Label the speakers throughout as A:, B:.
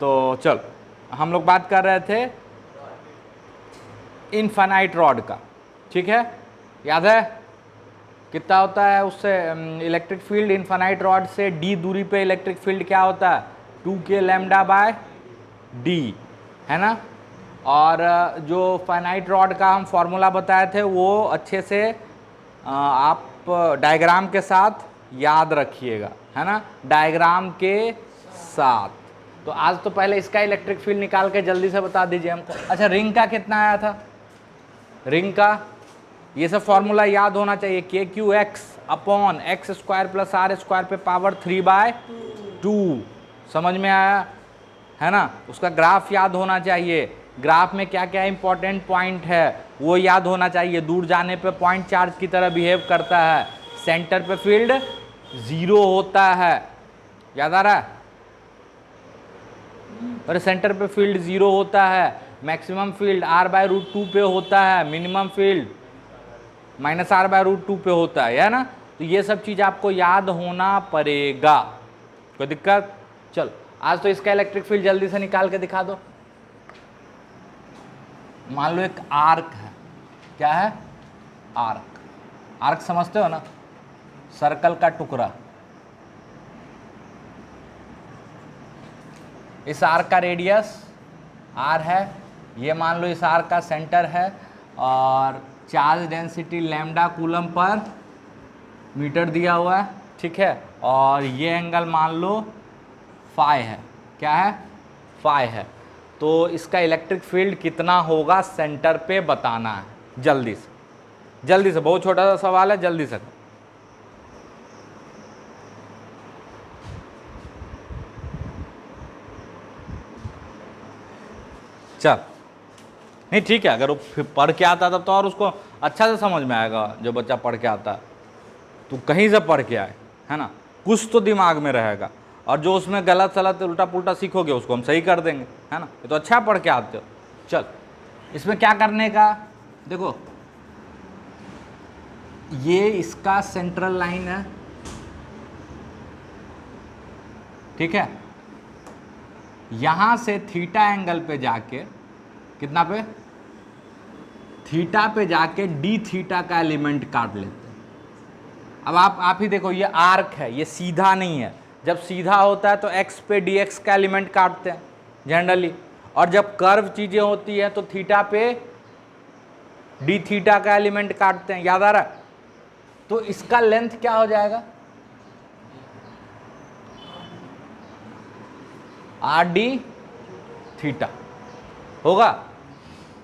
A: तो चल, हम लोग बात कर रहे थे इनफाइनाइट रॉड का, ठीक है। याद है कितना होता है उससे इलेक्ट्रिक फील्ड, इनफाइनाइट रॉड से d दूरी पे इलेक्ट्रिक फील्ड क्या होता है 2k लैम्डा बाय d, है ना। और जो फाइनाइट रॉड का हम फॉर्मूला बताए थे वो अच्छे से आप डायग्राम के साथ याद रखिएगा, है ना, डायग्राम के साथ। तो आज तो पहले इसका इलेक्ट्रिक फील्ड निकाल के जल्दी से बता दीजिए हमको। अच्छा, रिंग का कितना आया था, रिंग का ये सब फॉर्मूला याद होना चाहिए, k q x upon x square plus r square पे पावर 3/2, समझ में आया, है ना। उसका ग्राफ याद होना चाहिए, ग्राफ में क्या क्या इंपॉर्टेंट पॉइंट है वो याद होना चाहिए। दूर जाने पे पॉइंट चार्ज की तरह बिहेव करता है, सेंटर पे फील्ड 0 होता है, याद आ रहा है। और सेंटर पे फील्ड 0 होता है, मैक्सिमम फील्ड r/√2 पे होता है, मिनिमम फील्ड -r/√2 पे होता है ना। तो ये सब चीज आपको याद होना पड़ेगा, कोई दिक्कत। चल आज तो इसका इलेक्ट्रिक फील्ड जल्दी से निकाल के दिखा दो। मान लो एक आर्क है, क्या है, आर्क, आर्क समझते हो ना, सर्कल का टुकड़ा। इस आर्क का रेडियस r है, ये मान लो इस आर्क का सेंटर है, और charge density lambda coulomb per metre दिया हुआ है, ठीक है। और ये एंगल मान लो फाई है, क्या है, फाई है। तो इसका इलेक्ट्रिक फील्ड कितना होगा सेंटर पे बताना है, जल्दी से जल्दी से, बहुत छोटा सा सवाल है, जल्दी से। चल नहीं ठीक है, अगर वो पढ़ के आता तब तो और उसको अच्छा से समझ में आएगा। जो बच्चा पढ़ के आता है तो कहीं से पढ़ के आए, है ना, कुछ तो दिमाग में रहेगा। और जो उसमें गलत सलत उल्टा पुल्टा सीखोगे उसको हम सही कर देंगे, है ना। ये तो अच्छा पढ़ के आते हो। चल इसमें क्या करने का, देखो ये इसका सेंट्रल लाइन है, ठीक है। यहां से थीटा एंगल पे जाके, कितना पे, थीटा पे जाके डी थीटा का एलिमेंट काट लेते हैं। अब आप ही देखो, ये आर्क है, ये सीधा नहीं है। जब सीधा होता है तो एक्स पे डी एक्स का एलिमेंट काटते हैं जनरली, और जब कर्व चीजें होती हैं तो थीटा पे डी थीटा का एलिमेंट काटते हैं, याद आ रहा है। तो इसका लेंथ क्या हो जाएगा, आर डी थीटा होगा।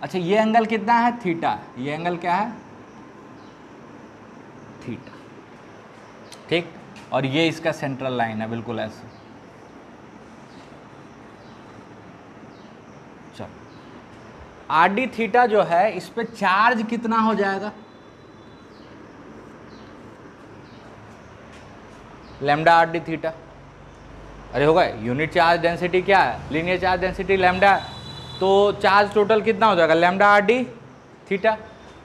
A: अच्छा ये एंगल कितना है, थीटा, ये एंगल क्या है, थीटा, ठीक। और ये इसका सेंट्रल लाइन है, बिल्कुल ऐसे। चलो आर डी थीटा जो है इस पे चार्ज कितना हो जाएगा, लैम्डा आर डी थीटा। अरे होगा, यूनिट चार्ज डेंसिटी क्या है, लीनियर चार्ज डेंसिटी लैम्डा, तो चार्ज टोटल कितना हो जाएगा, लैम्डा आर डी थीटा।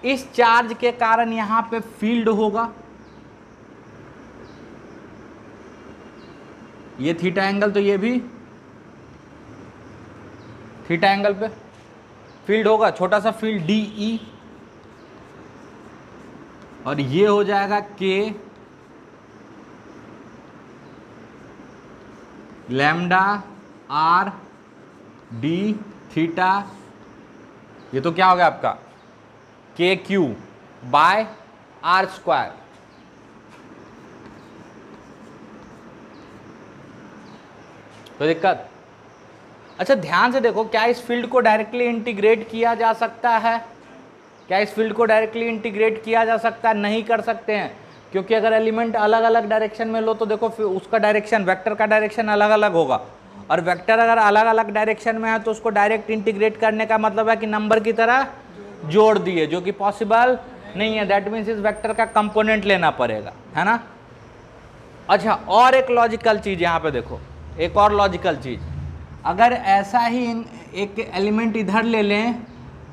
A: इस चार्ज के कारण यहां पे फील्ड होगा, ये थीटा एंगल, तो ये भी थीटा एंगल पे फील्ड होगा, छोटा सा फील्ड डी ई, और ये हो जाएगा के लैम्डा आर डी थीटा। ये तो क्या हो गया आपका के क्यू बाय आर स्क्वायर। कोई दिक्कत। अच्छा ध्यान से देखो, क्या इस फील्ड को डायरेक्टली इंटीग्रेट किया जा सकता है, क्या इस फील्ड को डायरेक्टली इंटीग्रेट किया जा सकता है, नहीं कर सकते हैं, क्योंकि अगर एलिमेंट अलग अलग डायरेक्शन में लो तो देखो उसका डायरेक्शन, वेक्टर का डायरेक्शन अलग अलग होगा। और वेक्टर अगर अलग अलग डायरेक्शन में है तो उसको डायरेक्ट इंटीग्रेट करने का मतलब है कि नंबर की तरह जोड़ दिए, जो कि पॉसिबल नहीं है। दैट मीन्स इस वेक्टर का कंपोनेंट लेना पड़ेगा, है ना। अच्छा और एक लॉजिकल चीज यहाँ पे देखो, एक और लॉजिकल चीज, अगर ऐसा ही एक एलिमेंट इधर ले लें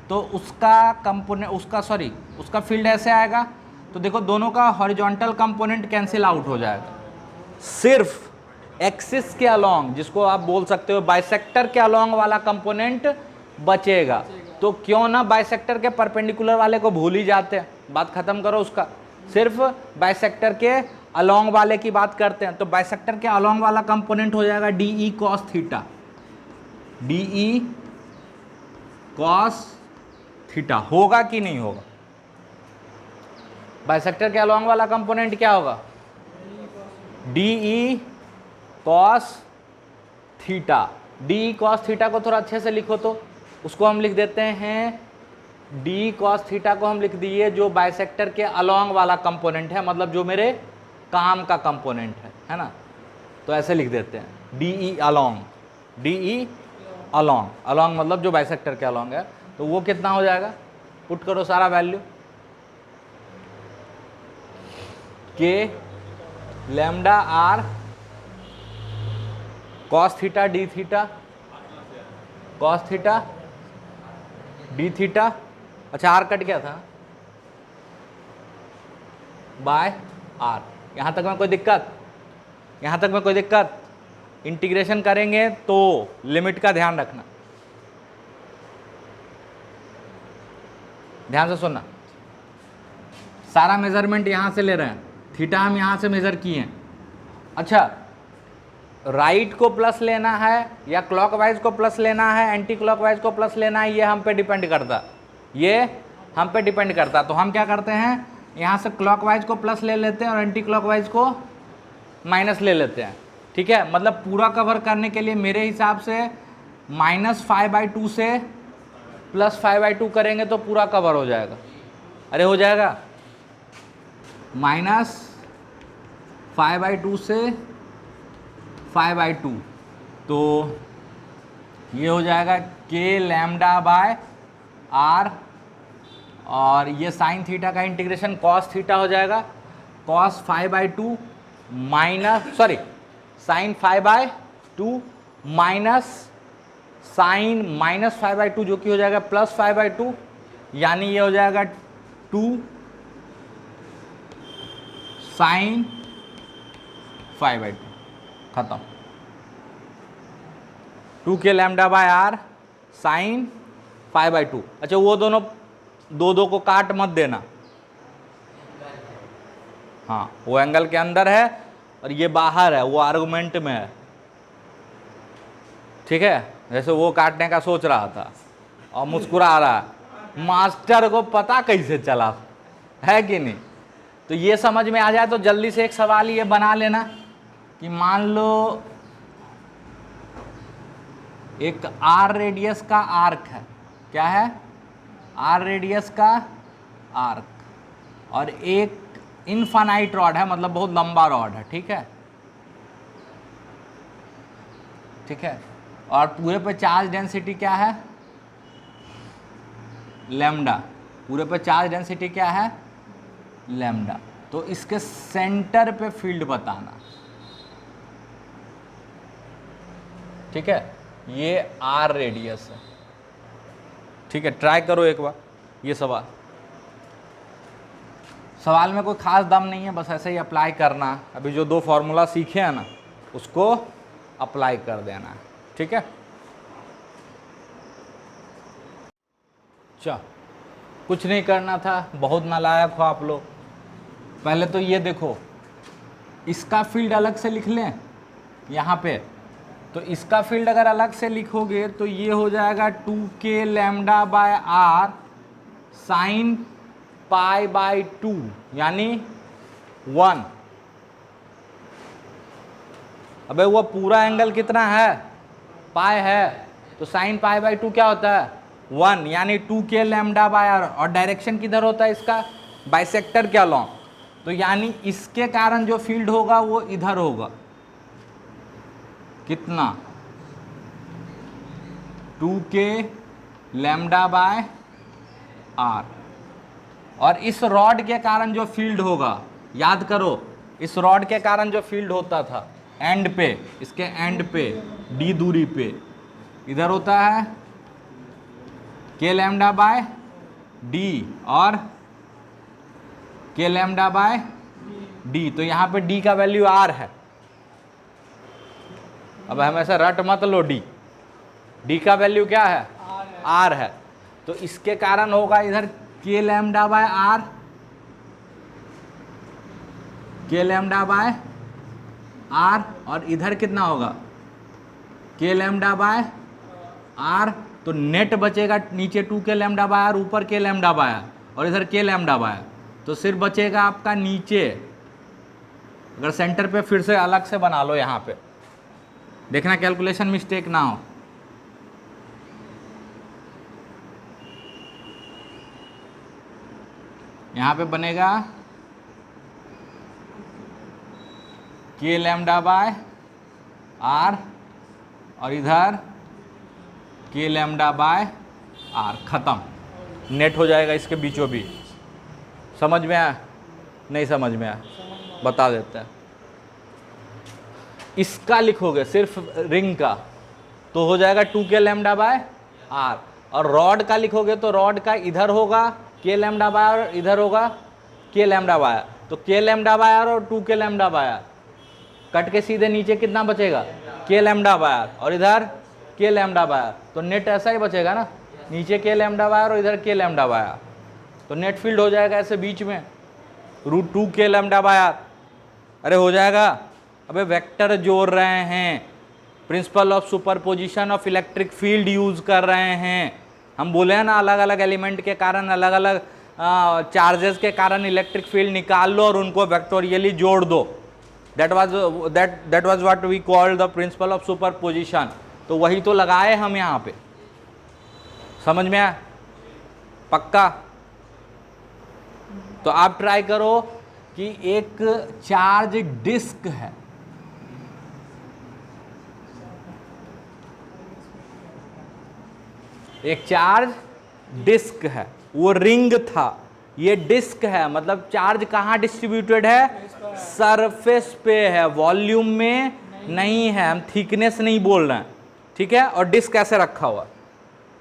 A: तो उसका कंपोनेंट, उसका फील्ड ऐसे आएगा, तो देखो दोनों का हॉरिजॉन्टल कंपोनेंट कैंसिल आउट हो जाएगा। सिर्फ एक्सिस के अलोंग, जिसको आप बोल सकते हो बाइसेक्टर के अलोंग वाला कंपोनेंट बचेगा। तो क्यों ना बाइसेक्टर के परपेंडिकुलर वाले को भूल ही जाते हैं, बात खत्म करो उसका, सिर्फ बाइसेक्टर के अलोंग वाले की बात करते हैं। तो बाइसेक्टर के अलोंग वाला कंपोनेंट हो जाएगा D E cos theta, D E cos theta. होगा कि नहीं होगा? बाइसेक्टर के अलोंग वाला कंपोनेंट क्या होगा? D E cos theta. D E cos theta को थोड़ा अच्छे से लिखो तो उसको हम लिख देते हैं, डी कॉस थीटा को हम लिख दिए जो बाइसेक्टर के अलोंग वाला कंपोनेंट है, मतलब जो मेरे काम का कंपोनेंट है ना। तो ऐसे लिख देते हैं D E along, D E along, along मतलब जो बाइसेक्टर के अलोंग है। तो वो कितना हो जाएगा? पुट करो सारा value, k lambda r cos theta d theta, cos theta d theta, अच्छा आर कट गया था, बाय आर। यहां तक में कोई दिक्कत? यहां तक में कोई दिक्कत? इंटीग्रेशन करेंगे तो लिमिट का ध्यान रखना, ध्यान से सुनना। सारा मेजरमेंट यहां से ले रहे हैं, थीटा हम यहां से मेजर किए हैं। अच्छा, राइट को प्लस लेना है या क्लॉकवाइज को प्लस लेना है, एंटी क्लॉकवाइज को प्लस लेना है, ये हम पे डिपेंड करता, ये हम पे डिपेंड करता। तो हम क्या करते हैं, यहाँ से क्लॉकवाइज को प्लस ले लेते हैं और एंटी क्लॉकवाइज को माइनस ले लेते हैं। ठीक है, मतलब पूरा कवर करने के लिए मेरे हिसाब से -5/2 से +5/2 करेंगे तो पूरा कवर हो जाएगा। अरे हो जाएगा, -5/2 से 5/2, तो ये हो जाएगा के लैम्डा बाय आर, और ये साइन थीटा का इंटीग्रेशन कॉस थीटा हो जाएगा, cos 5/2 minus sine 5/2 minus sine -5/2 जो कि हो जाएगा +5/2, यानी ये हो जाएगा 2 साइन 5/2, खत्म। 2 के लैम्डा बाय आर साइन 5/2। अच्छा, वो दोनों दो को काट मत देना, हाँ वो एंगल के अंदर है और ये बाहर है, वो आर्गुमेंट में है। ठीक है, जैसे वो काटने का सोच रहा था और मुस्कुरा रहा है, मास्टर को पता कैसे चला, है कि नहीं? तो ये समझ में आ जाए तो जल्दी से एक सवाल ये बना लेना कि मान लो एक आर रेडियस का आर्क है, क्या है? आर रेडियस का आर्क, और एक इनफाइनाइट रॉड है, मतलब बहुत लंबा रॉड है। ठीक है, ठीक है, और पूरे पे चार्ज डेंसिटी क्या है? लैम्डा। पूरे पे चार्ज डेंसिटी क्या है? लैम्डा। तो इसके सेंटर पे फील्ड बताना। ठीक है, ये आर रेडियस है। ठीक है, ट्राई करो एक बार ये सवाल में कोई खास दम नहीं है, बस ऐसे ही अप्लाई करना। अभी जो 2 फॉर्मूला सीखे हैं ना, उसको अप्लाई कर देना है। ठीक है, अच्छा कुछ नहीं करना था, बहुत नालायक हो आप लोग। पहले तो ये देखो, इसका फील्ड अलग से लिख लें यहाँ पे, तो इसका फील्ड अगर अलग से लिखोगे तो ये हो जाएगा 2k lambda by are sign π/2 यानी 1। अबे वो पूरा एंगल कितना है? पाई है, तो साइन π/2 क्या होता है? 1, यानी 2k लैम्डा बाय आर। और डायरेक्शन किधर होता है इसका? बाइसेक्टर के अलोंग। तो यानी इसके कारण जो फील्ड होगा वो इधर होगा, कितना? 2k lambda by r. और इस रॉड के कारण जो फील्ड होगा, याद करो, इस रॉड के कारण जो फील्ड होता था एंड पे, इसके एंड पे d दूरी पे, इधर होता है k लैम्डा बाय d और k लैम्डा बाय d। तो यहाँ पे d का वैल्यू r है, अब हमेशा रट मत लो डी का वैल्यू क्या है, आर है, तो इसके कारण होगा इधर के लैम्डा बाय आर, के लैम्डा बाय आर, और इधर कितना होगा के लैम्डा बाय आर। तो नेट बचेगा नीचे 2 के लैम्डा बाय आर, ऊपर के लैम्डा बाय आर, और इधर के लैम्डा बाय आर, तो सिर्फ बचेगा आपका नीचे। अगर सेंटर पे फिर से अलग से बना लो, यहाँ पे देखना कैलकुलेशन मिस्टेक ना हो। यहाँ पे बनेगा के लैम्डा बाय आर, और इधर के लैम्डा बाय आर, खत्म, नेट हो जाएगा इसके बीचों बीच। समझ में आया? नहीं समझ में आया? बता देते हैं। इसका लिखोगे सिर्फ रिंग का तो हो जाएगा 2 के लैम्डा बाय आर, और रॉड का लिखोगे तो रॉड का इधर होगा के लैम्डा बाय आर, इधर होगा के लैम्डा बाय आर, तो के लैम्डा बाय आर और 2 के लैम्डा बाय आर कट के सीधे नीचे कितना बचेगा के लैम्डा बाय आर, और इधर के लैम्डा बाय आर, तो नेट ऐसा ही बचेगा ना, नीचे के लैम्डा बाय आर और इधर के लैम्डा बाय आर, तो नेट फील्ड हो जाएगा ऐसे बीच में √2 के लैम्डा बाय आर। अरे हो जाएगा। अबे वेक्टर जोड़ रहे हैं, principal of superposition of electric field use कर रहे हैं। हम बोले हैं ना अलग अलग एलिमेंट के कारण, अलग अलग चार्जेस के कारण इलेक्ट्रिक फील्ड निकाल लो और उनको वेक्टोरियली जोड़ दो। That was what we called the principle of superposition. तो वही तो लगाए हम यहाँ पे। समझ में आया? पक्का? तो आप ट्राई करो कि एक चार्ज डिस्क है, एक चार्ज डिस्क है, वो रिंग था, ये डिस्क है, मतलब चार्ज कहाँ डिस्ट्रीब्यूटेड है? सरफेस पे है, वॉल्यूम में नहीं है। हम थिकनेस नहीं बोल रहे हैं, ठीक है? और डिस्क ऐसे रखा हुआ,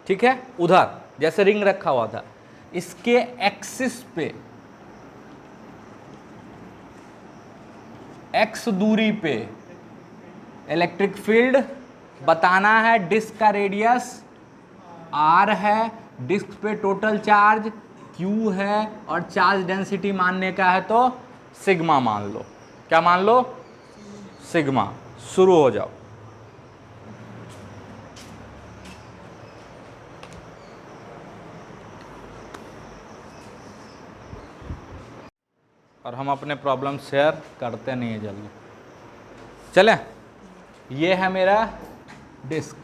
A: ठीक है, उधर जैसे रिंग रखा हुआ था। इसके एक्सिस पे, एक्स दूरी पे इलेक्ट्रिक फील्ड बताना है। डिस्क का रेडियस आर है, डिस्क पे टोटल चार्ज क्यू है, और चार्ज डेंसिटी मानने का है तो सिग्मा मान लो। क्या मान लो? सिग्मा। शुरू हो जाओ। और हम अपने प्रॉब्लम शेयर करते नहीं है जल्दी। चलें, ये है मेरा डिस्क,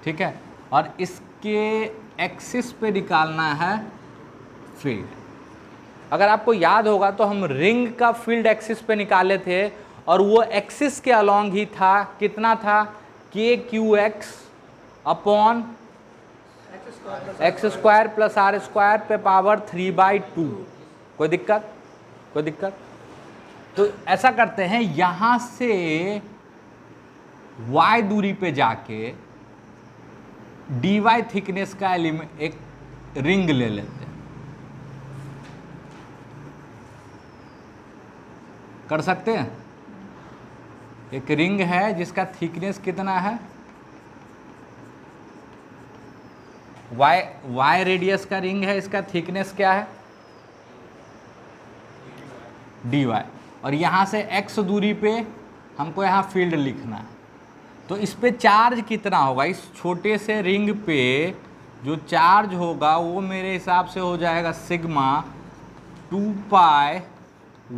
A: ठीक है, और इसके एक्सिस पे निकालना है फील्ड। अगर आपको याद होगा तो हम रिंग का फील्ड एक्सिस पे निकाले थे, और वो एक्सिस के अलॉन्ग ही था। कितना था? K q x upon x square plus r square पे पावर 3/2। कोई दिक्कत? कोई दिक्कत? तो ऐसा करते हैं, यहां से y दूरी पे जाके dy थिकनेस का एलिमेंट एक रिंग ले लेते हैं। कर सकते हैं? एक रिंग है जिसका थिकनेस कितना है? y रेडियस का रिंग है, इसका थिकनेस क्या है? dy, और यहाँ से x दूरी पे हमको यहाँ फील्ड लिखना है। तो इस पे चार्ज कितना होगा? इस छोटे से रिंग पे जो चार्ज होगा वो मेरे हिसाब से हो जाएगा सिग्मा 2π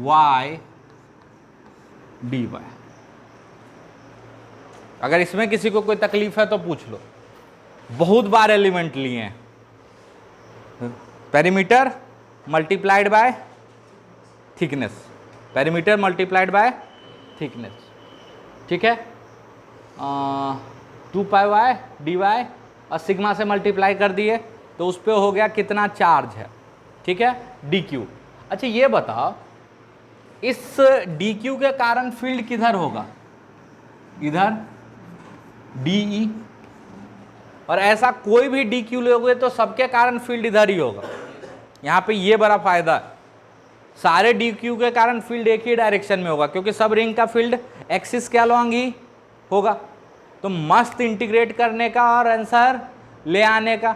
A: y dy। अगर इसमें किसी को कोई तकलीफ है तो पूछ लो, बहुत बार एलिमेंट लिए हैं। Perimeter multiplied by thickness, perimeter multiplied by thickness, ठीक है। 2π y dy और सिग्मा से मल्टीप्लाई कर दिए तो उस पर हो गया कितना चार्ज है, ठीक है, dq। अच्छा ये बताओ, इस dq के कारण फील्ड किधर होगा? इधर de, और ऐसा कोई भी dq लोगे तो सबके कारण फील्ड इधर ही होगा। यहाँ पे ये बड़ा फायदा है, सारे डी क्यू के कारण फील्ड एक ही डायरेक्शन में होगा, क्योंकि सब रिंग का फील्ड एक्सिस के अलॉन्ग ही होगा। तो मस्त इंटीग्रेट करने का और आंसर ले आने का।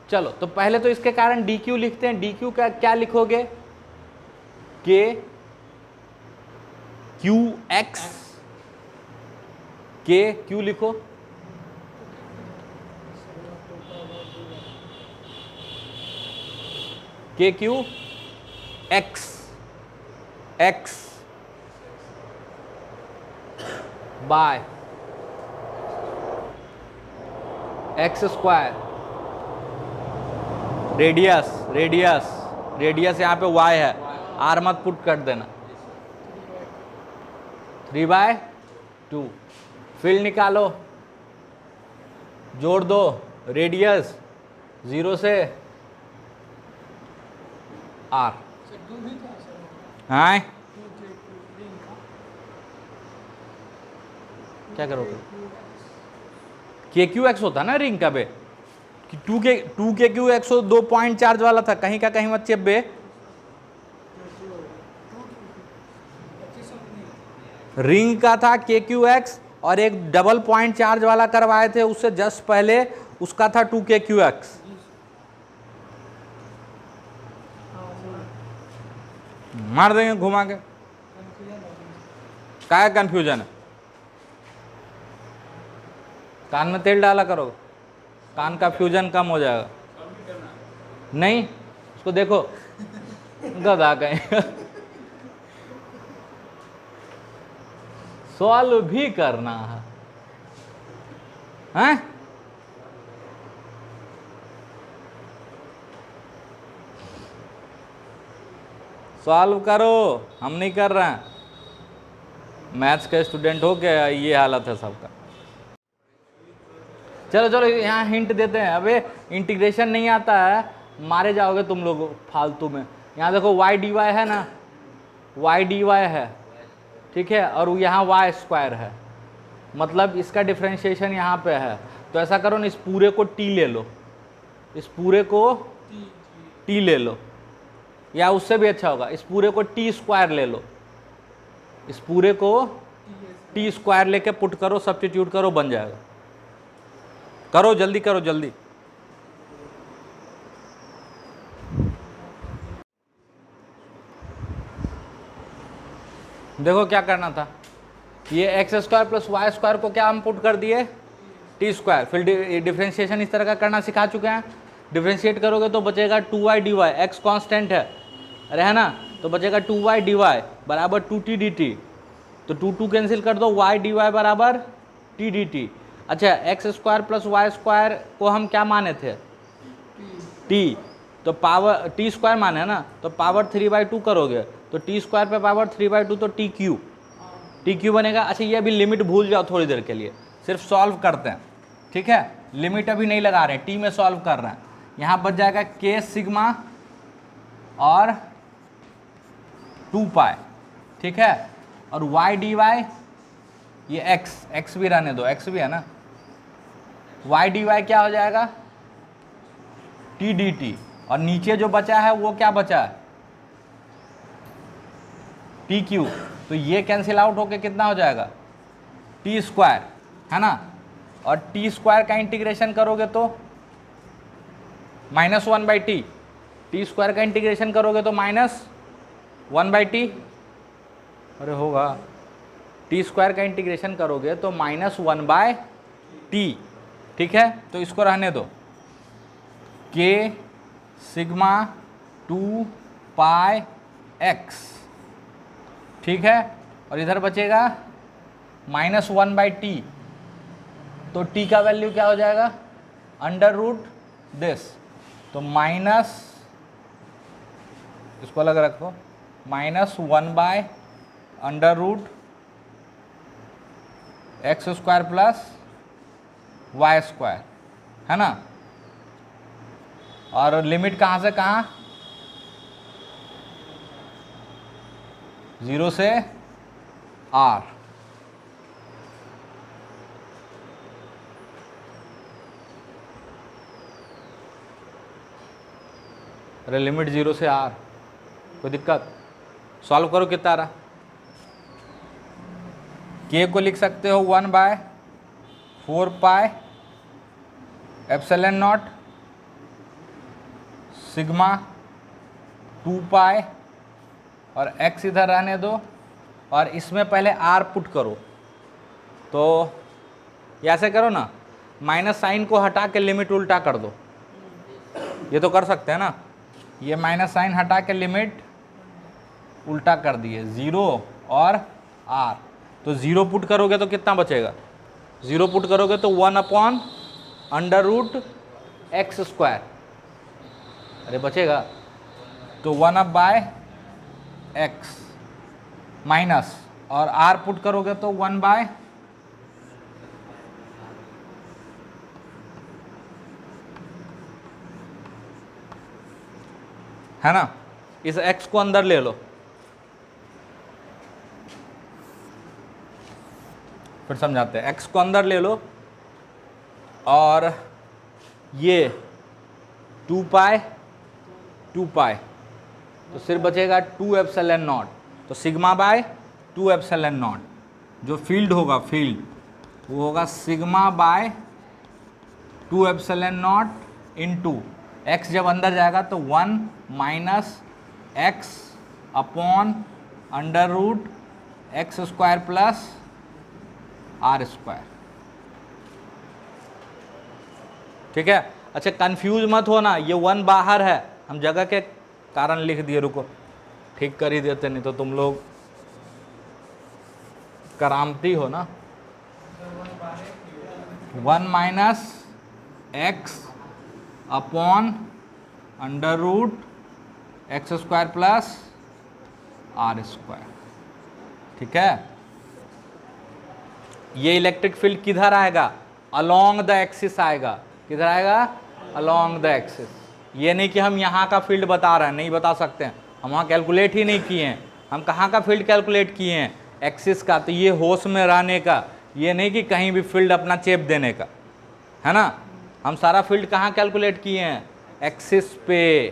A: चलो तो पहले तो इसके कारण डी क्यू लिखते हैं। डी क्यू का क्या लिखोगे? के क्यू एक्स, के क्यू लिखो, k q x, x by x square, radius radius radius यहाँ पे y है, r मत पुट कर देना, 3/2। फील्ड निकालो, जोड़ दो, रेडियस 0 से r। हाँ क्या करोगे? के क्यू एक्स होता ना रिंग का बे, कि टू के क्यू एक्स 2 पॉइंट चार्ज वाला था, कहीं का कहीं मत बे। रिंग का था के क्यू एक्स और एक डबल पॉइंट चार्ज वाला करवाए थे, उससे जस्ट पहले उसका था 2 के क्यू एक्स। मार देंगे घुमा के। क्या कंफ्यूजन है? कान में तेल डाला करो, कान का फ्यूजन कम हो जाएगा। नहीं उसको देखो, गधा कहीं सॉल्व भी करना है, हैं? सॉल्व करो, हम नहीं कर रहे हैं। मैथ्स के स्टूडेंट हो के ये हालत है सबका। चलो चलो यहाँ हिंट देते हैं। अबे इंटीग्रेशन नहीं आता है, मारे जाओगे तुम लोग फालतू में। यहाँ देखो y dy है ना, y dy है, ठीक है, और यहाँ y स्क्वायर है, मतलब इसका डिफ्रेंशिएशन यहाँ पे है। तो ऐसा करो ना, इस पूरे को t ले लो, इस पूरे को t ले लो, या उससे भी अच्छा होगा, इस पूरे को t स्क्वायर ले लो, इस पूरे को t स्क्वायर लेके पुट करो, सब्स्टिट्यूट करो, बन जाएगा। करो जल्दी, करो जल्दी। देखो क्या करना था, ये x square plus y square को क्या हम पुट कर दिए? T square. फिर डिफ्रेंशिएशन इस तरह का करना सिखा चुके हैं। डिफ्रेंशिएट करोगे तो बचेगा 2y dy, एक्स कांस्टेंट है, अरे है ना, तो बचेगा 2y dy बराबर 2t dt। तो 2 कैंसिल कर दो, y dy बराबर t dt। अच्छा, x square plus y square को हम क्या माने थे? t, तो पावर टी स्क्वायर माने है ना, तो पावर 3/2 करोगे तो टी स्क्वायर पे पावर 3/2 तो टी क्यू बनेगा। अच्छा ये अभी लिमिट भूल जाओ थोड़ी देर के लिए, सिर्फ सॉल्व करते हैं, ठीक है? लिमिट अभी नहीं लगा रहे, टी में सॉल्व कर रहे हैं। यहाँ बच जाएगा के सिग्मा और 2 पाई, ठीक है, और y dy, ये x भी रहने दो, x भी है ना, y dy क्या हो जाएगा? t dt, और नीचे जो बचा है वो क्या बचा है? T Q. तो ये कैंसिल आउट होके कितना हो जाएगा? टी स्क्वायर, है ना, और टी स्क्वायर का इंटीग्रेशन करोगे तो -1/t, टी स्क्वायर का इंटीग्रेशन करोगे तो -1/t, अरे होगा, टी स्क्वायर का इंटीग्रेशन करोगे तो -1/t, ठीक है? तो इसको रहने दो, के सिग्मा 2 पाई x, ठीक है, और इधर बचेगा -1/t, तो t का वैल्यू क्या हो जाएगा? अंडर रूट दिस, तो माइनस, इसको अलग रखो, -1/√x² प्लस y², है ना, और लिमिट कहाँ से कहाँ? 0 से r, अरे लिमिट 0 से r, कोई दिक्कत? सॉल्व करो कितना आ रहा, के को लिख सकते हो 1/4 पाई एप्सिलॉन नॉट सिग्मा 2 पाई और x इधर रहने दो, और इसमें पहले r पुट करो। तो ऐसे करो ना, माइनस साइन को हटा के लिमिट उल्टा कर दो, ये तो कर सकते हैं ना। ये माइनस साइन हटा के लिमिट उल्टा कर दिए, 0 और r, तो 0 पुट करोगे तो कितना बचेगा, 0 पुट करोगे तो 1/√x², अरे बचेगा तो 1/x माइनस, और r पुट करोगे तो 1/, है ना। इस x को अंदर ले लो, फिर समझाते हैं। x को अंदर ले लो और ये 2 पाई तो सिर्फ बचेगा 2 एप्सिलॉन नॉट, तो सिग्मा बाय 2 एप्सिलॉन नॉट, जो फील्ड होगा फील्ड वो होगा sigma bye 2 epsilon not into x, जब अंदर जाएगा तो 1 minus x upon √x² plus r²। ठीक है। अच्छा कंफ्यूज मत होना, ये 1 बाहर है, हम जगह के कारण लिख दिए, रुको ठीक कर ही देते, नहीं तो तुम लोग करामती हो ना। 1 minus x upon √x² plus r²। ठीक है। ये इलेक्ट्रिक फील्ड किधर आएगा, अलोंग द एक्सिस आएगा, किधर आएगा, अलोंग द एक्सिस। ये नहीं कि हम यहाँ का फील्ड बता रहे हैं, नहीं बता सकते हैं, हम वहाँ कैलकुलेट ही नहीं किए हैं। हम कहाँ का फील्ड कैलकुलेट किए हैं, एक्सिस का, तो ये होश में रहने का, ये नहीं कि कहीं भी फील्ड अपना चेप देने का, है ना। हम सारा फील्ड कहाँ कैलकुलेट किए हैं, एक्सिस पे।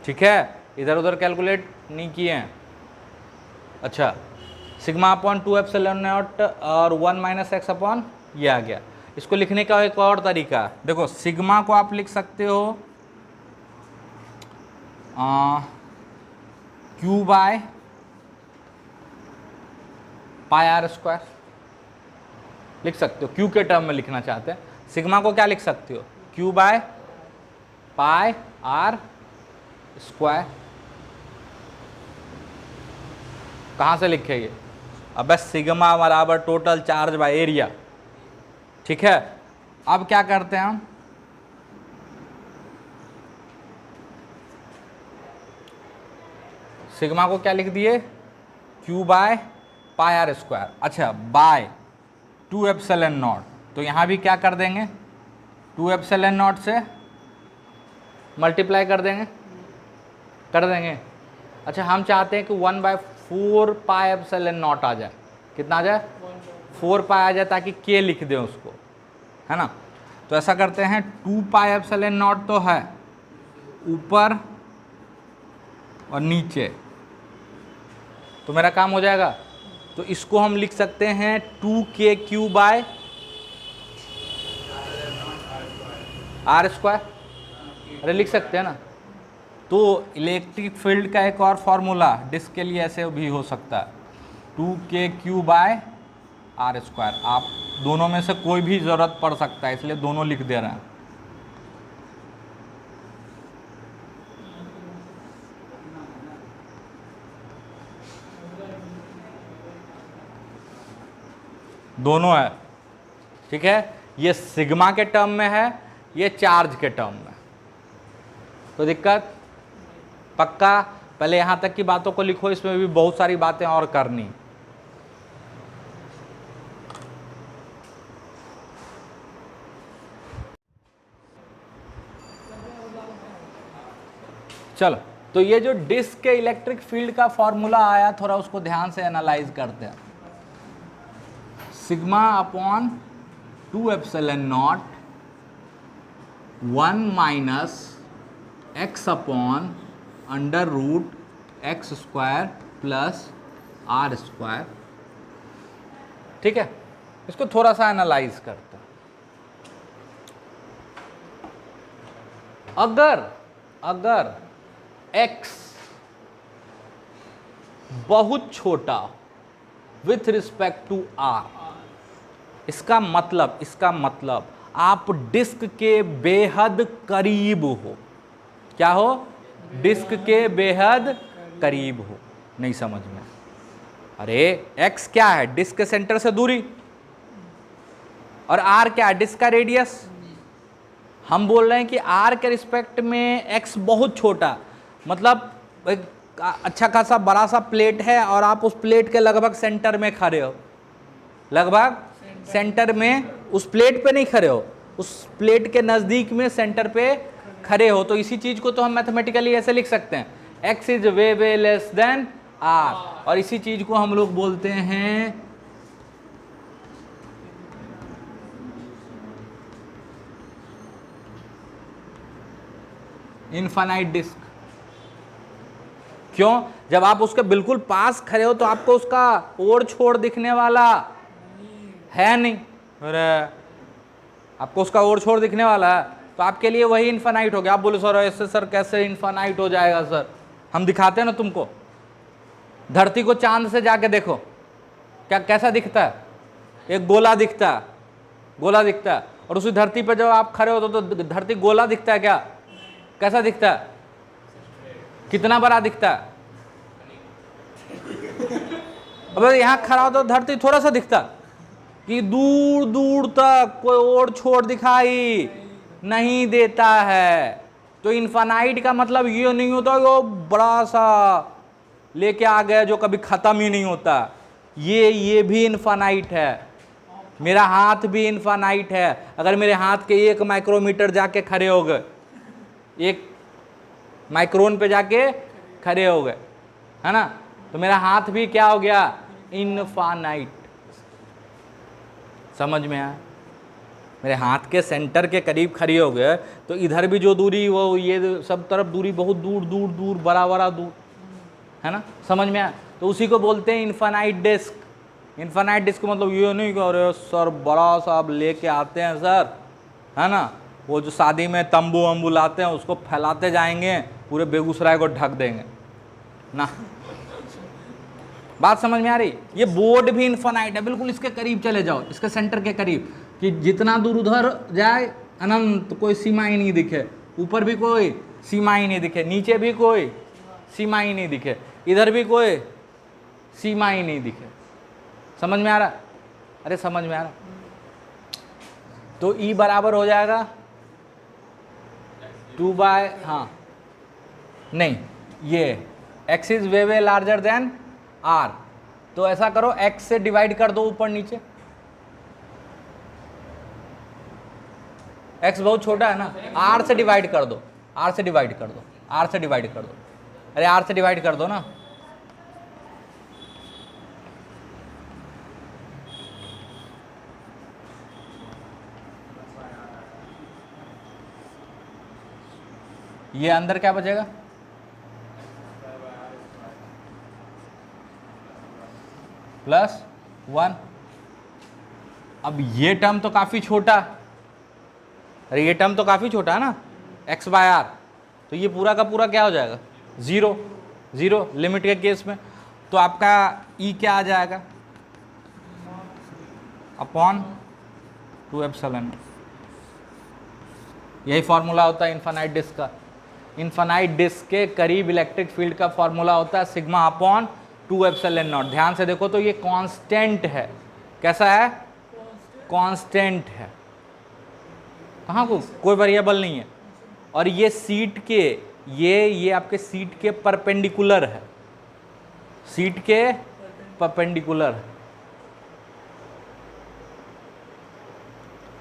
A: ठीक है, इधर उधर कैलकुलेट नहीं किए हैं। अच्छा, सिग्मा अपॉन 2 एप्सिलॉन नॉट और 1 माइनस एक्स अपॉन, ये आ गया। इसको लिखने का एक और तरीका, देखो सिग्मा को आप लिख सकते हो Q बाय पाई r², लिख सकते हो। Q के टर्म में लिखना चाहते हैं, सिग्मा को क्या लिख सकते हो, Q बाय पाई r²। कहाँ से लिखेंगे, अब बस सिग्मा बराबर टोटल चार्ज बाय एरिया। ठीक है। अब क्या करते हैं हम, सिग्मा को क्या लिख दिए, Q बाय पाई r²। अच्छा, बाय 2 एप्सिलॉन नॉट, तो यहाँ भी क्या कर देंगे, 2 एप्सिलॉन नॉट से मल्टीप्लाई कर देंगे। अच्छा, हम चाहते हैं कि 1/4 पाई एप्सिलॉन नॉट आ जाए, कितना आ जाए, 4 पाई आ जाए, ताकि k लिख दें उसको, है ना। तो ऐसा करते हैं, 2 पाई एप्सिलॉन नॉट तो है ऊपर और नीचे, तो मेरा काम हो जाएगा। तो इसको हम लिख सकते हैं 2kq बाय r², अरे लिख सकते हैं ना। तो इलेक्ट्रिक फील्ड का एक और फॉर्मूला डिस्क के लिए ऐसे भी हो सकता है, 2kq बाय r²। आप दोनों में से कोई भी ज़रूरत पड़ सकता है, इसलिए दोनों लिख दे रहे हैं। दोनों है। ठीक है, ये सिग्मा के टर्म में है, ये चार्ज के टर्म में। तो दिक्कत पक्का, पहले यहां तक की बातों को लिखो, इसमें भी बहुत सारी बातें और करनी। चलो, तो ये जो डिस्क के इलेक्ट्रिक फील्ड का फॉर्मूला आया, थोड़ा उसको ध्यान से एनालाइज करते हैं। Sigma upon 2 epsilon naught 1 minus x upon √x²। X square plus r square. ठीक है, इसको थोड़ा सा एनालाइज करते हैं। अगर x बहुत छोटा विथ रिस्पेक्ट टू r, इसका मतलब आप डिस्क के बेहद करीब हो। क्या हो? डिस्क के बेहद करीब हो। नहीं समझ में? अरे x क्या है? डिस्क के सेंटर से दूरी, और r क्या है? डिस्क का रेडियस। हम बोल रहे हैं कि r के रिस्पेक्ट में x बहुत छोटा, मतलब एक अच्छा खासा बड़ा सा प्लेट है और आप उस प्लेट के लगभग सेंटर में खड़े हो, लगभग सेंटर में, उस प्लेट पे नहीं खड़े हो, उस प्लेट के नज़दीक में सेंटर पे खड़े हो। तो इसी चीज़ को तो हम मैथमेटिकली ऐसे लिख सकते हैं, x is way less than r, और इसी चीज़ को हम लोग बोलते हैं इनफाइनाइट डिस्क। क्यों? जब आप उसके बिल्कुल पास खड़े हो तो आपको उसका ओर छोर दिखने वाला है नहीं, अरे आपको उसका ओर छोर दिखने वाला है, तो आपके लिए वही इनफाइनाइट हो गया। आप बोले सर ऐसे सर कैसे इनफाइनाइट हो जाएगा सर? हम दिखाते हैं ना तुमको। धरती को चांद से जाके देखो, क्या कैसा दिखता है? एक गोला दिखता है, गोला दिखता है। और उसी धरती पर जब आप खड़े हो तो धरती गोला दिखता है क्या? कैसा दिखता है? कितना बड़ा दिखता है? अब यहां खड़ा हो तो धरती थोड़ा सा दिखता कि दूर दूर तक कोई और छोर दिखाई नहीं देता है। तो इनफाइनाइट का मतलब ये नहीं होता कि वो बड़ा सा लेके आ गया जो कभी खत्म ही नहीं होता। ये भी इनफाइनाइट है। मेरा हाथ भी इनफाइनाइट है। अगर मेरे हाथ के 1 माइक्रोमीटर जाके खड़े हो गए, 1 माइक्रोन पे जाके खड़े हो गए, है ना, तो मेरा हाथ भी क्या हो गया? इनफाइनाइट। समझ में आया? मेरे हाथ के सेंटर के करीब खड़ी हो गए तो इधर भी जो दूरी, वो ये सब तरफ दूरी बहुत दूर दूर दूर, बड़ा बड़ा दूर, है ना। समझ में आया? तो उसी को बोलते हैं इनफाइनाइट डिस्क। इनफाइनाइट डिस्क मतलब ये नहीं कि अरे सर बड़ा सा आप लेके आते हैं सर, है ना, वो जो शादी में तंबू वम्बू लाते हैं उसको फैलाते जाएंगे, पूरे बेगूसराय को ढक देंगे ना। बात समझ में आ रही? ये बोर्ड भी इनफाइनाइट है, बिल्कुल इसके करीब चले जाओ, इसके सेंटर के करीब, कि जितना दूर उधर जाए अनंत, कोई सीमा ही नहीं दिखे, ऊपर भी कोई सीमा ही नहीं दिखे, नीचे भी कोई सीमा ही नहीं दिखे, इधर भी कोई सीमा ही नहीं दिखे। समझ में आ रहा? अरे समझ में आ रहा? तो E बराबर हो जाएगा 2 बाय, हाँ नहीं, ये x is way larger than r, तो ऐसा करो x से डिवाइड कर दो ऊपर नीचे। x बहुत छोटा है ना, r से डिवाइड कर दो, r से डिवाइड कर दो, r से डिवाइड कर दो, अरे r से डिवाइड कर दो ना। ये अंदर क्या बचेगा? +1। अब ये टर्म तो काफी छोटा, अरे ये टर्म तो काफी छोटा है ना, x बाय आर, तो ये पूरा का पूरा क्या हो जाएगा? 0 0 लिमिट के केस में। तो आपका E क्या आ जाएगा? अपॉन 2ε। यही फॉर्मूला होता है इनफाइनाइट डिस्क का। इनफाइनाइट डिस्क के करीब इलेक्ट्रिक फील्ड का फॉर्मूला होता है सिग्मा अपॉन 2ε0। ध्यान से देखो तो ये कांस्टेंट है। कैसा है? कांस्टेंट है। कहाँ को कोई वेरिएबल नहीं है। और ये सीट के, ये आपके सीट के परपेंडिकुलर है, सीट के परपेंडिकुलर है।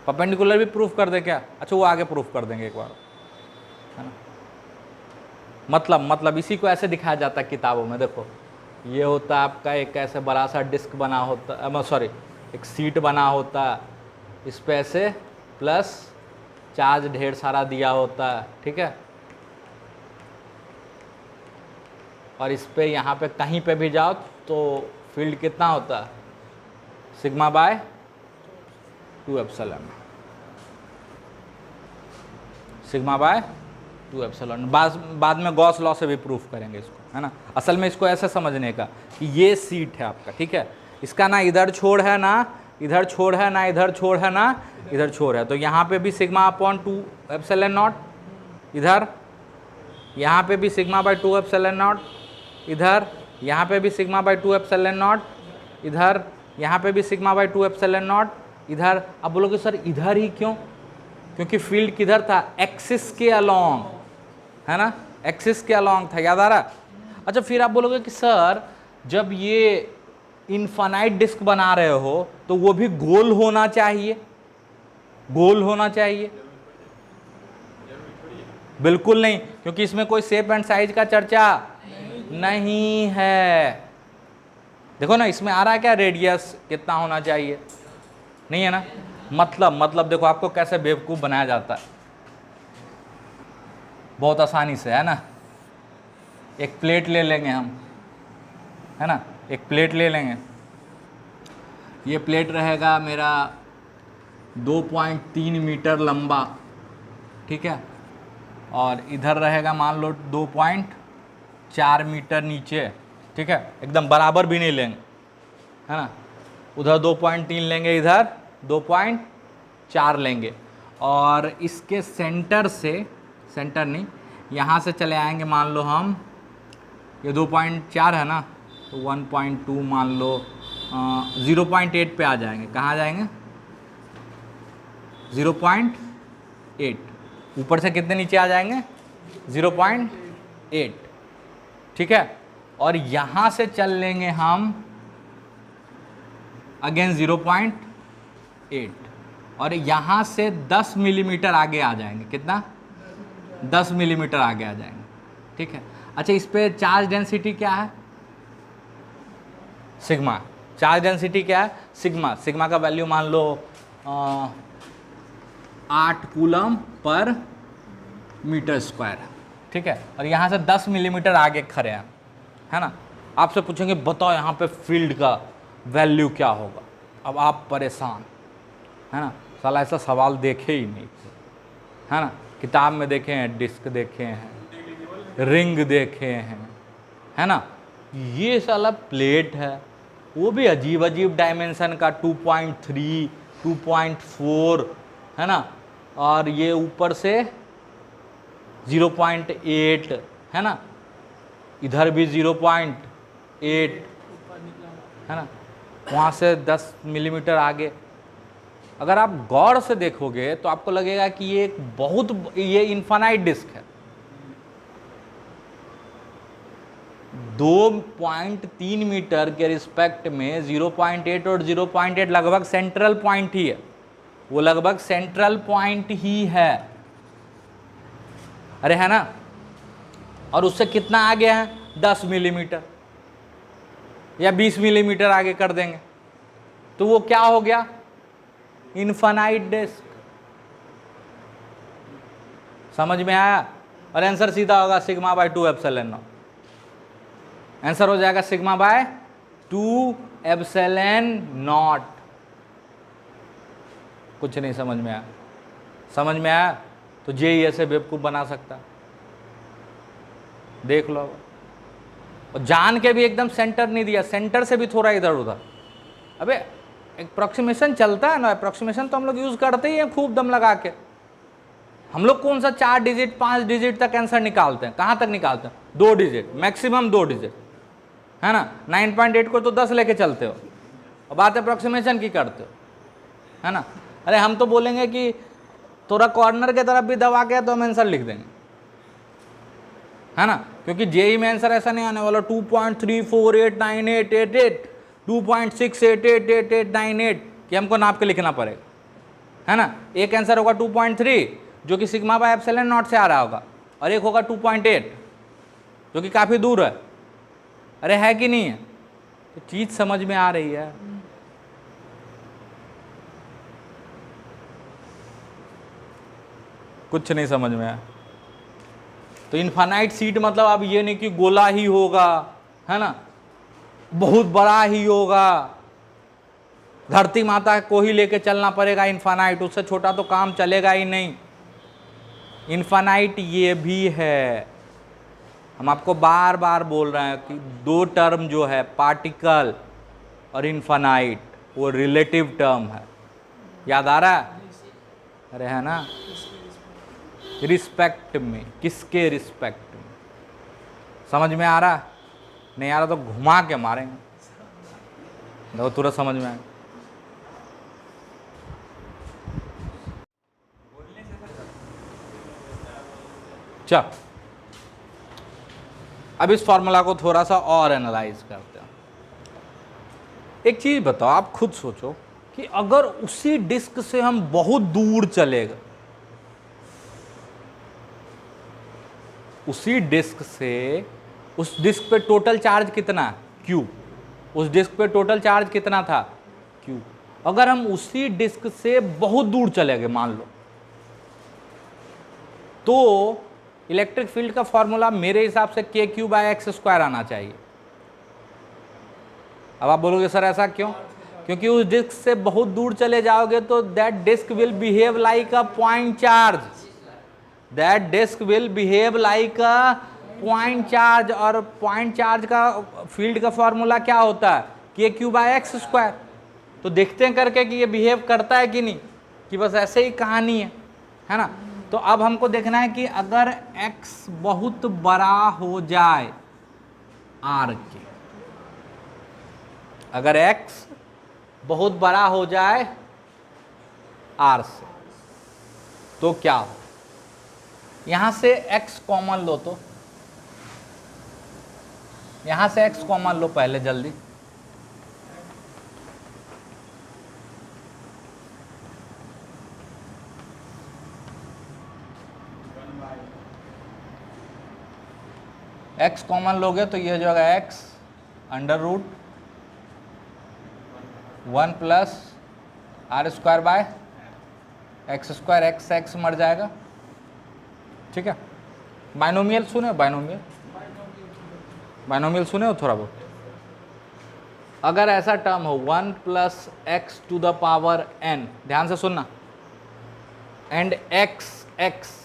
A: परपेंडिकुलर भी प्रूफ कर दे क्या? अच्छा वो आगे प्रूफ कर देंगे एक बार, है ना। मतलब इसी को ऐसे दिखाया जाता है किताबों में। देखो ये होता है आपका एक ऐसे बड़ा सा डिस्क बना होता, सॉरी एक सीट बना होता, इस पे ऐसे प्लस चार्ज ढेर सारा दिया होता है, ठीक है। और इस पे यहाँ पे कहीं पे भी जाओ तो फील्ड कितना होता है, sigma bye 2 epsilon, sigma bye 2 epsilon. बाद में गॉस लॉ से भी प्रूफ करेंगे इसको, है ना। असल में इसको ऐसे समझने का कि ये सीट है आपका, ठीक है, इसका ना इधर छोड़ है ना इधर छोड़ है, ना इधर छोड़ है ना इधर छोड़ है, तो यहाँ पे भी सिग्मा अपॉन 2 एप्सिलॉन नॉट, इधर यहाँ पे भी सिग्मा बाय 2 एप्सिलॉन नॉट, इधर यहाँ पे भी सिग्मा बाय 2 एप्सिलॉन नॉट, इधर यहाँ पे भी सिग्मा बाय 2 एप्सिलॉन नॉट, इधर। अब बोलोगे सर इधर ही क्यों, क्योंकि फील्ड किधर था, एक्सिस के अलोंग, है ना, एक्सिस के अलोंग था, याद आ रहा। अच्छा फिर आप बोलोगे कि सर जब ये इनफाइनाइट डिस्क बना रहे हो तो वो भी गोल होना चाहिए, गोल होना चाहिए। बिल्कुल नहीं, क्योंकि इसमें कोई शेप एंड साइज का चर्चा नहीं है। देखो ना इसमें आ रहा है क्या, रेडियस कितना होना चाहिए, नहीं है ना। मतलब देखो आपको कैसे बेवकूफ बनाया जाता है, बहुत आसानी से, है ना। एक प्लेट ले लेंगे हम, है ना, एक प्लेट ले लेंगे, ये प्लेट रहेगा मेरा 2.3 मीटर लंबा, ठीक है, और इधर रहेगा मान लो 2.4 मीटर नीचे, ठीक है, एकदम बराबर भी नहीं लेंगे, है ना, उधर 2.3 लेंगे, इधर 2.4 लेंगे, और इसके सेंटर से, सेंटर नहीं, यहाँ से चले आएंगे मान लो हम, ये 2.4 है ना, तो 1.2 मान लो 0.8 पे आ जाएंगे, कहाँ आ जाएंगे 0.8, ऊपर से कितने नीचे आ जाएंगे 0.8, ठीक है, और यहाँ से चल लेंगे हम अगेन 0.8, और यहाँ से 10 मिलीमीटर आगे आ जाएंगे, कितना 10 मिलीमीटर आगे आ जाएंगे, ठीक है। अच्छा इस पे चार्ज डेंसिटी क्या है, सिग्मा, चार्ज डेंसिटी क्या है सिग्मा, सिग्मा का वैल्यू मान लो 8 कूलम पर मीटर स्क्वायर, ठीक है, और यहाँ से 10 मिलीमीटर आगे खड़े हैं, है ना। आपसे पूछेंगे बताओ यहाँ पे फील्ड का वैल्यू क्या होगा, अब आप परेशान, है ना, साला ऐसा सवाल देखे ही नहीं, है ना, किताब में देखे हैं, डिस्क देखे हैं, रिंग देखे हैं, है ना, ये साला प्लेट है, वो भी अजीब अजीब डायमेंशन का 2.3 2.4, है ना, और ये ऊपर से 0.8, है ना, इधर भी 0.8, है ना, वहाँ से 10 मिलीमीटर आगे। अगर आप गौर से देखोगे तो आपको लगेगा कि ये एक बहुत, ये इनफाइनाइट डिस्क है, 2.3 मीटर के रिस्पेक्ट में 0.8 और 0.8 लगभग सेंट्रल पॉइंट ही है, वो लगभग सेंट्रल पॉइंट ही है, अरे है ना, और उससे कितना आगे है 10 मिलीमीटर या 20 मिलीमीटर आगे कर देंगे तो वो क्या हो गया, इनफाइनाइट डिस्क। समझ में आया, और आंसर सीधा होगा sigma bye 2 epsilon not, answer हो जाएगा सिग्मा बाय 2 एप्सिलॉन नॉट। कुछ नहीं समझ में आया, समझ में आया तो जेई ऐसे बेवकूफ बना सकता, देख लो, और जान के भी एकदम सेंटर नहीं दिया, सेंटर से भी थोड़ा इधर उधर। अबे अप्रोक्सीमेशन चलता है ना, अप्रोक्सीमेशन तो हम लोग यूज करते ही हैं खूब दम लगा के। हम लोग कौन सा 4 डिजिट 5 डिजिट तक आंसर निकालते हैं, कहाँ तक निकालते हैं 2 डिजिट, मैक्सिमम 2 डिजिट, है ना। 9.8 को तो 10 लेके चलते हो, और बात अप्रोक्सीमेशन की करते हो, है ना। अरे हम तो बोलेंगे कि थोड़ा कॉर्नर के तरफ भी दबा के तो हम आंसर लिख देंगे, है ना, क्योंकि जेई में आंसर ऐसा नहीं आने वाला 2.348988, 2.688898 कि हमको नाप के लिखना पड़ेगा, है ना। एक आंसर होगा 2.3 जो कि सिग्मा बाय एप्सिलॉन नॉट से आ रहा होगा, और एक होगा 2.8 जो कि काफ़ी दूर है। अरे है कि नहीं है, तो चीज़ समझ में आ रही है। कुछ नहीं समझ में आया तो इन्फानाइट सीट मतलब अब ये नहीं कि गोला ही होगा, है ना, बहुत बड़ा ही होगा, धरती माता को ही लेके चलना पड़ेगा इन्फानाइट, उससे छोटा तो काम चलेगा ही नहीं। इन्फानाइट ये भी है। हम आपको बार बार बोल रहे हैं कि दो टर्म जो है पार्टिकल और इन्फानाइट वो रिलेटिव टर्म है। याद आ रहा है? अरे है ना, रिस्पेक्ट में, किसके रिस्पेक्ट में, समझ में आ रहा? नहीं आ रहा तो घुमा के मारेंगे, देखो तुरंत समझ में आए। चल अब इस फॉर्मूला को थोड़ा सा और एनालाइज करते हैं। एक चीज बताओ, आप खुद सोचो कि अगर उसी डिस्क से हम बहुत दूर चले गए, उसी डिस्क से, उस डिस्क पे टोटल चार्ज कितना, क्यू, उस डिस्क पे टोटल चार्ज कितना था, क्यू। अगर हम उसी डिस्क से बहुत दूर चले गए मान लो, तो इलेक्ट्रिक फील्ड का फॉर्मूला मेरे हिसाब से के क्यू बाय एक्स स्क्वायर आना चाहिए। अब आप बोलोगे सर ऐसा क्यों? क्योंकि उस डिस्क से बहुत दूर चले जाओगे तो that disc will behave like a point charge, that disc will behave like a point charge, और पॉइंट चार्ज का फील्ड का फॉर्मूला क्या होता है, के क्यू बाय एक्स स्क्वायर। तो देखते हैं करके कि ये बिहेव करता है कि नहीं, कि बस ऐसे ही कहानी है ना। तो अब हमको देखना है कि अगर x बहुत बड़ा हो जाए r के, अगर x बहुत बड़ा हो जाए r से, तो क्या हो? यहां से x कॉमन लो, तो यहां से x कॉमन लो पहले जल्दी। x कॉमन लोगे तो ये हो जाएगा x under root 1 plus r square by x square, x x मर जाएगा, ठीक है। बाइनोमियल सुने, बाइनोमियल, बाइनोमियल सुने हो थोड़ा बहुत? अगर ऐसा टर्म हो 1 plus x to the power n, ध्यान से सुनना, and x x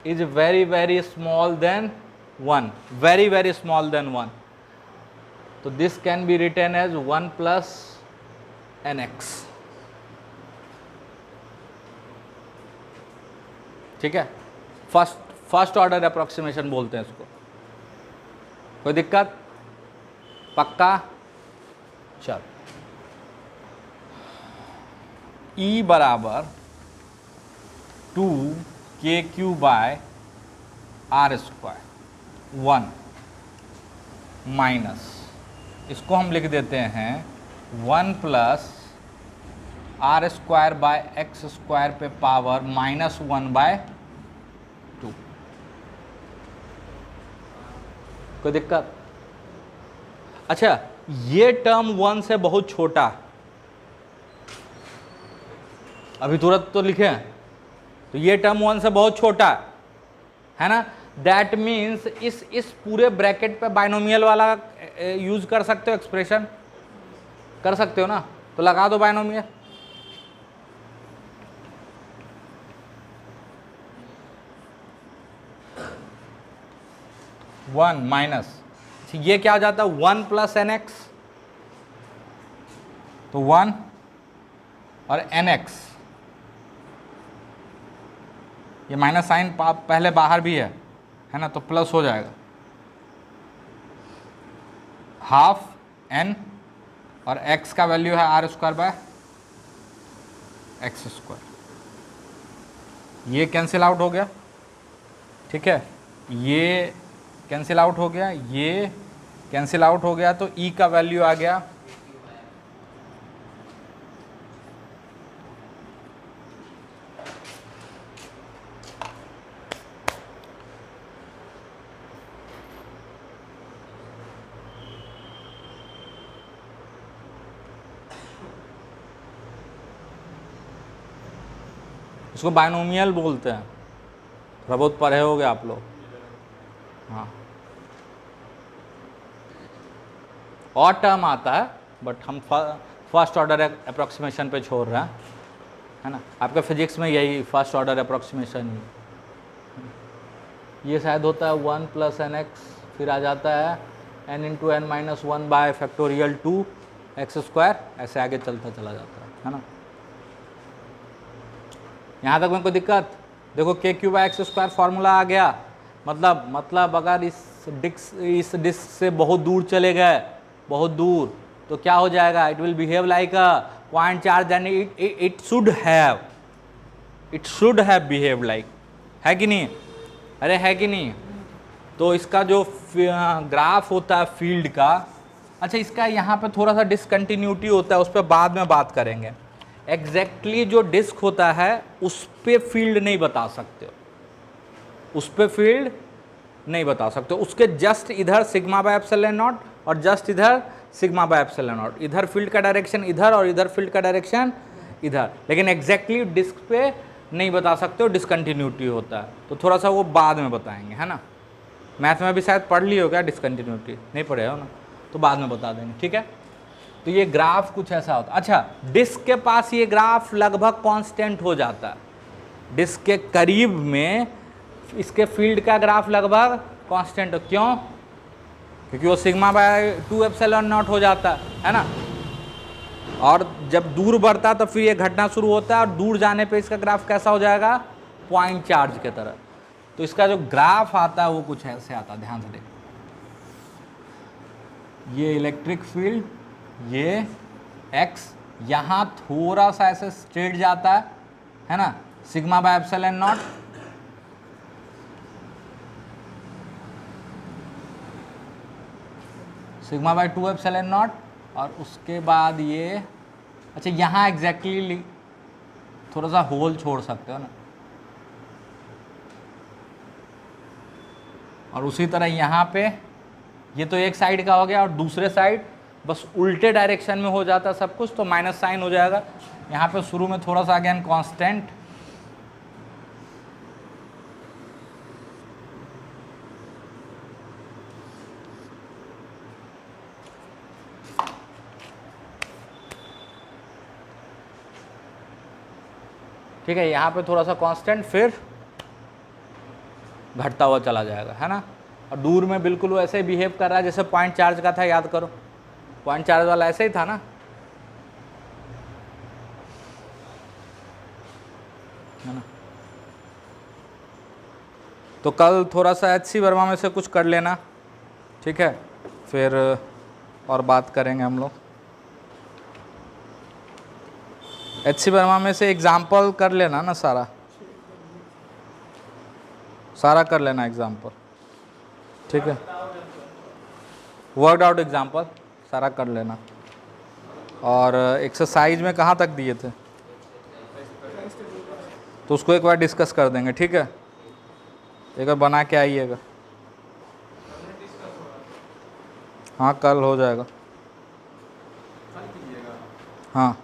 A: is very very small than 1, very very small than 1, तो this can be written as 1 plus nx, ठीक है। फर्स्ट ऑर्डर अप्रोक्सीमेशन बोलते हैं इसको। कोई दिक्कत? पक्का? चल, E बराबर 2kq bye are square 1 minus, इसको हम लिख देते हैं 1 plus r square by x square पे पावर -1 बाय 2। कोई दिक्कत? अच्छा, ये टर्म 1 से बहुत छोटा, अभी तुरंत तो लिखे हैं, तो ये टर्म 1 से बहुत छोटा है ना। दैट मीन्स इस पूरे ब्रैकेट पे बाइनोमियल वाला यूज कर सकते हो, एक्सप्रेशन कर सकते हो ना, तो लगा दो बाइनोमियल। वन माइनस, ये क्या हो जाता है 1 प्लस एन एक्स, तो 1 और एन एक्स, ये माइनस साइन पहले बाहर भी है ना, तो प्लस हो जाएगा हाफ एन, और x का वैल्यू है r square by x square. ये कैंसिल आउट हो गया, ठीक है, ये कैंसिल आउट हो गया, ये कैंसिल आउट हो गया, तो e का वैल्यू आ गया इसको बाइनोमियल बोलते हैं, थोड़ा बहुत पढ़े हो गए आप लोग। हाँ, और टर्म आता है बट हम फर्स्ट ऑर्डर अप्रोक्सीमेशन पे छोड़ रहे हैं, है ना। आपका फिजिक्स में यही फर्स्ट ऑर्डर अप्रोक्सीमेशन, ये शायद होता है 1 + nx, फिर आ जाता है n × n-1/2 x², ऐसे आगे चलता चला जाता है ना। यहाँ तक में कोई दिक्कत? देखो k³ फार्मूला आ गया, मतलब अगर इस डिस्क से बहुत दूर चले गए, बहुत दूर, तो क्या हो जाएगा? It will behave like a point charge and it should have behave like, है कि नहीं? अरे है कि नहीं? तो इसका जो ग्राफ होता है फील्ड का, अच्छा इसका यहाँ पे थोड़ा सा डिसकंटिन्यूटी होता है, उस पर बाद में बात करेंगे। एग्जैक्टली जो डिस्क होता है उस पे फील्ड नहीं बता सकते हो, उस पे फील्ड नहीं बता सकते, उसके जस्ट इधर σ/ε0 और जस्ट इधर σ/ε0, इधर फील्ड का डायरेक्शन इधर और इधर फील्ड का डायरेक्शन इधर, लेकिन एग्जैक्टली डिस्क पे नहीं बता सकते हो, डिसकंटिन्यूटी होता है, तो थोड़ा सा वो बाद में बताएंगे, है ना। मैथ में भी शायद पढ़ ली हो क्या डिसकंटिन्यूटी? नहीं पढ़े हो ना, तो बाद में बता देंगे, ठीक है। तो ये ग्राफ कुछ ऐसा होता है। अच्छा, डिस्क के पास ये ग्राफ लगभग कांस्टेंट हो जाता है, डिस्क के करीब में इसके फील्ड का ग्राफ लगभग कांस्टेंट, क्यों? क्योंकि वो σ/2ε0 हो जाता है ना, और जब दूर बढ़ता तो फिर ये घटना शुरू होता है, और दूर जाने पे इसका ग्राफ कैसा हो जाएगा? पॉइंट चार्ज की तरह। तो इसका जो ग्राफ आता है वो कुछ ऐसे आता है, ध्यान से देखो, ये इलेक्ट्रिक फील्ड, ये x, यहाँ थोड़ा सा ऐसे स्ट्रेट जाता है ना, σ/ε0, σ/2ε0, और उसके बाद ये, अच्छा यहाँ एग्जैक्टली थोड़ा सा होल छोड़ सकते हो ना, और उसी तरह यहाँ पे ये तो एक साइड का हो गया, और दूसरे साइड बस उल्टे डायरेक्शन में हो जाता सब कुछ, तो माइनस साइन हो जाएगा। यहाँ पे शुरू में थोड़ा सा अगेन कांस्टेंट, ठीक है, यहाँ पे थोड़ा सा कांस्टेंट, फिर घटता हुआ चला जाएगा, है ना। और दूर में बिल्कुल वो ऐसे बिहेव कर रहा है जैसे पॉइंट चार्ज का था, याद करो, पॉइंट चार्ज वाला ऐसे ही था ना, है ना। तो कल थोड़ा सा HC वर्मा में से कुछ कर लेना, ठीक है, फिर और बात करेंगे हम लोग। HC वर्मा में से एग्जाम्पल कर लेना ना, सारा कर लेना एग्जाम्पल, ठीक है, वर्कड आउट एग्जाम्पल सारा कर लेना। और एक्सरसाइज में कहाँ तक दिए थे, तो उसको एक बार डिस्कस कर देंगे, ठीक है, एक बार बना के आइएगा। हाँ कल हो जाएगा, हाँ।